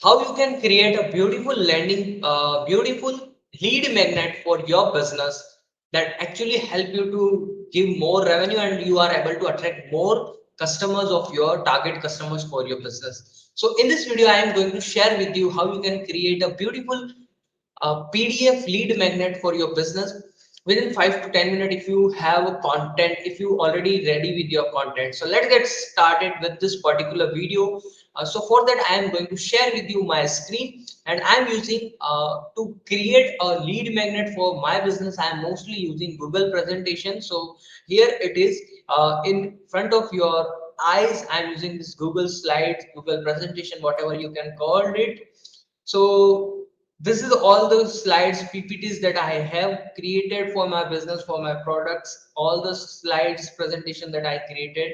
how you can create a beautiful beautiful lead magnet for your business that actually help you to give more revenue and you are able to attract more customers of your target customers for your business. So in this video I am going to share with you how you can create a beautiful PDF lead magnet for your business within 5 to 10 minutes if you have a content, if you already ready with your content. So let's get started with this particular video. So for that I am going to share with you my screen and I am using to create a lead magnet for my business. I am mostly using Google presentation. So here it is in front of your eyes. I am using this Google slides, Google presentation, whatever you can call it. So this is all the slides PPTs that I have created for my business, for my products, all the slides presentation that I created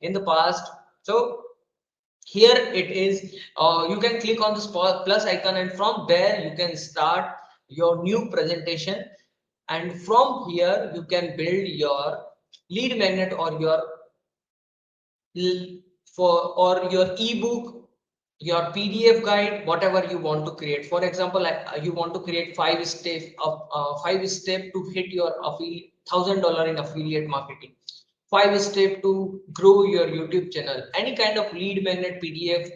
in the past. So here it is. You can click on this plus icon and from there you can start your new presentation, and from here you can build your lead magnet or your for your ebook, your PDF guide, whatever you want to create. For example, you want to create five step to hit your $1,000 in affiliate marketing, 5 step to grow your YouTube channel, any kind of lead magnet PDF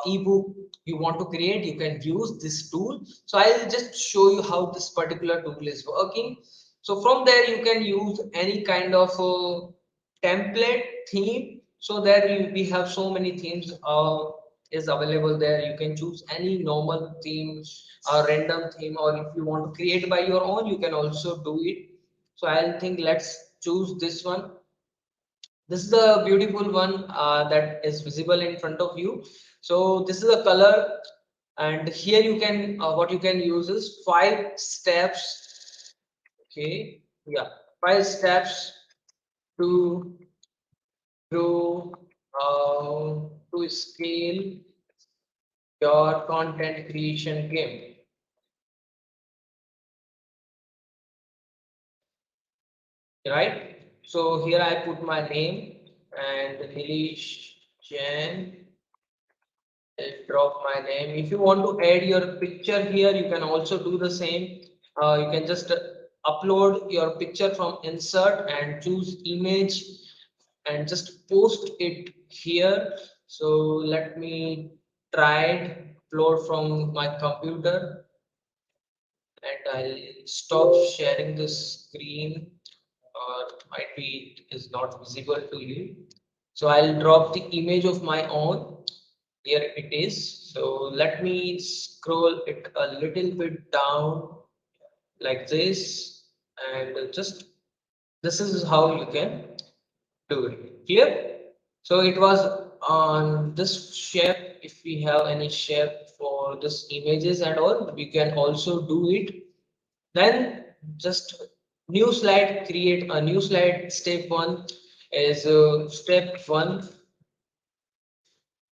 ebook you want to create, you can use this tool. So I'll just show you how this particular tool is working. So from there you can use any kind of template theme. So there we have so many themes is available there. You can choose any normal theme or random theme, or if you want to create by your own you can also do it. So I'll think let's choose this one. This is the beautiful one that is visible in front of you. So this is a color, and here you can what you can use is 5 steps. Okay, yeah, 5 steps to grow, to scale your content creation game, right? So here I put my name and Nilesh Jain. I'll drop my name. If you want to add your picture here, you can also do the same. You can just upload your picture from insert and choose image and just post it here. So let me try it, upload from my computer, and I'll stop sharing the screen, or might be it is not visible to you. So I'll drop the image of my own. Here it is. So let me scroll it a little bit down like this, and just this is how you can do it. Clear? So it was on this shape. If we have any shape for this images and all, we can also do it. Then just new slide, create a new slide. Step one is step one.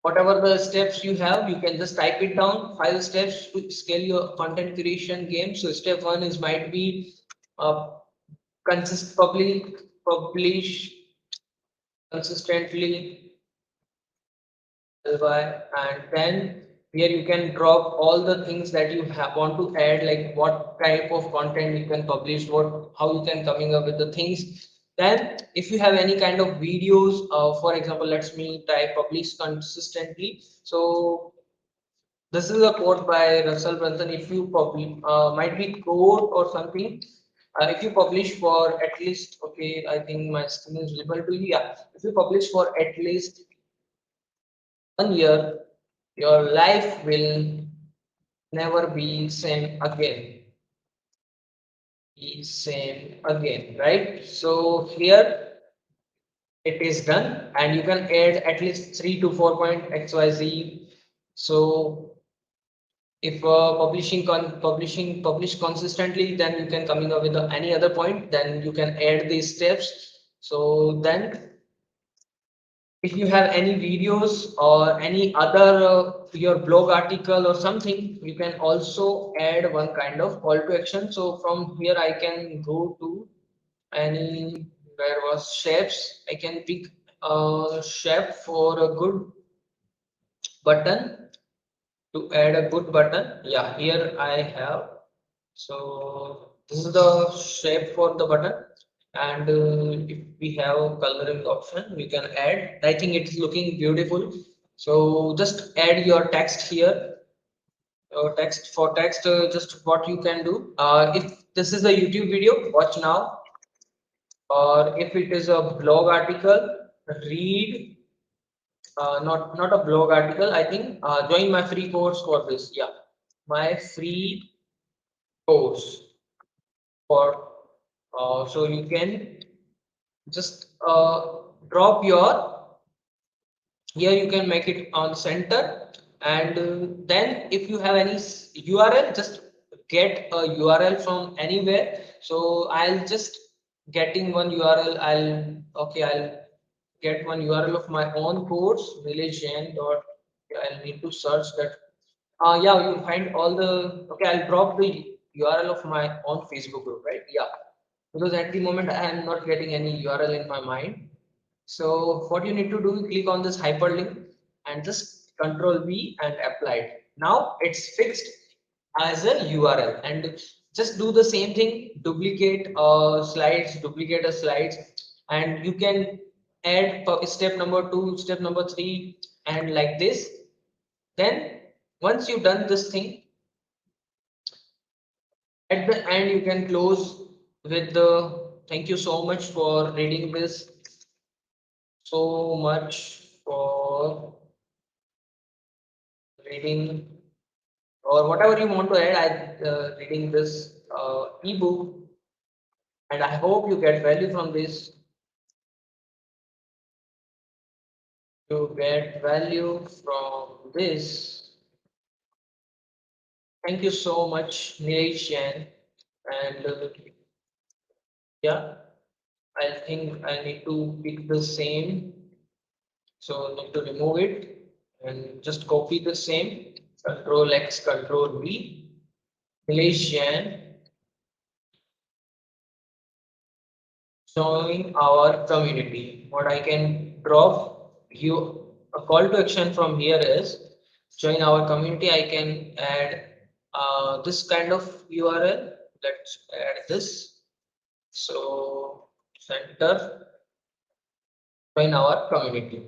Whatever the steps you have, you can just type it down. 5 steps to scale your content creation game. So step one is might be uh, publish consistently, and then here you can drop all the things that you have, want to add, like what type of content you can publish, what how you can coming up with the things. Then if you have any kind of videos, for example, let's me type publish consistently. So this is a quote by Russell Brunson. If you publish, might be quote or something. If you publish for at least, okay, I think my screen is visible to you. Yeah, if you publish for at least 1 year, your life will never be same again. Be same again, right? So here it is done, and you can add at least 3 to 4 point XYZ. So if publish consistently, then you can coming up with any other point, then you can add these steps. So then if you have any videos or any other your blog article or something, you can also add one kind of call to action. So from here I can go to any, where was shapes, I can pick a shape for a good button, to add a good button. Yeah, here I have. So this is the shape for the button, and if we have coloring option, we can add. I think it's looking beautiful. So just add your text here. Text for text, just what you can do. If this is a YouTube video, watch now. Or if it is a blog article, read. Not a blog article. I think join my free course for this. Yeah, my free course for. So you can just drop your, here you can make it on center, and then if you have any URL, just get a URL from anywhere. So I'll just getting one URL. I'll get one URL of my own course, Nilesh Jain dot. I'll need to search that. Yeah, you'll find all the. Okay, I'll drop the URL of my own Facebook group, right? Yeah, because at the moment I am not getting any URL in my mind. So what you need to do, click on this hyperlink and just Control V and apply it. Now it's fixed as a URL, and just do the same thing. Duplicate slides, duplicate the slides, and you can add step number 2, step number 3, and like this. Then once you've done this thing, at the end you can close with the thank you so much for reading this, so much for reading, or whatever you want to add. I reading this ebook, and I hope you get value from this. You get value from this. Thank you so much, Nilesh Jain. And yeah, I think I need to pick the same. So need to remove it and just copy the same. Control X, Control V. Nilesh Jain. Join our community. What I can drop you a call to action from here is join our community. I can add this kind of URL. Let's add this. So center, join our community.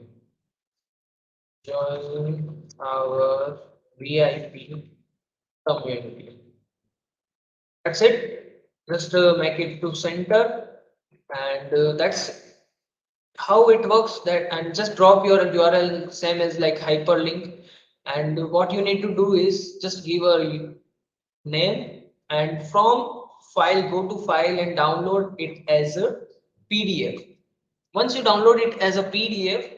Join our VIP community. That's it. Just make it to center, and that's how it works. That, and just drop your URL same as like hyperlink, and what you need to do is just give a name, and from file go to file and download it as a PDF. Once you download it as a PDF,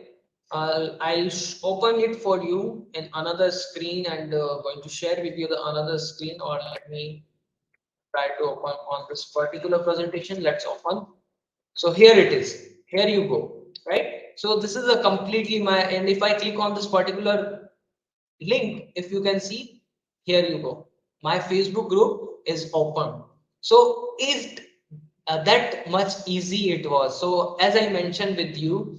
I'll open it for you in another screen, and going to share with you the another screen, or let me try to open on this particular presentation. Let's open. So here it is. Here you go, right? So this is a completely my, and if I click on this particular link, if you can see, here you go. My Facebook group is open. So is that much easy it was. So as I mentioned with you,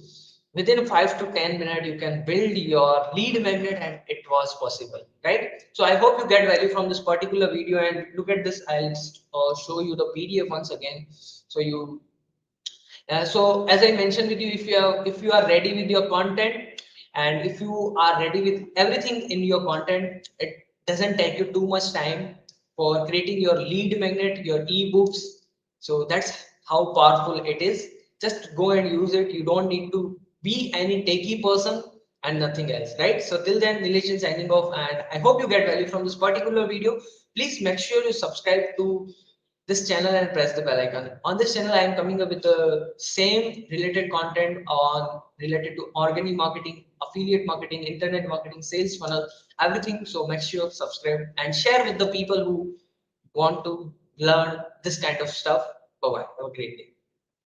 within 5 to 10 minutes you can build your lead magnet, and it was possible, right? So I hope you get value from this particular video, and look at this. I'll show you the PDF once again. So you so as I mentioned with you, if you are ready with your content, and if you are ready with everything in your content, it doesn't take you too much time for creating your lead magnet, your ebooks. So that's how powerful it is. Just go and use it. You don't need to be any techie person and nothing else, right? So till then, Nilesh is signing off, and I hope you get value from this particular video. Please make sure you subscribe to this channel and press the bell icon. On this channel, I am coming up with the same related content on related to organic marketing, affiliate marketing, internet marketing, sales funnel, everything. So make sure you subscribe and share with the people who want to learn this kind of stuff. Bye bye. Have a great day.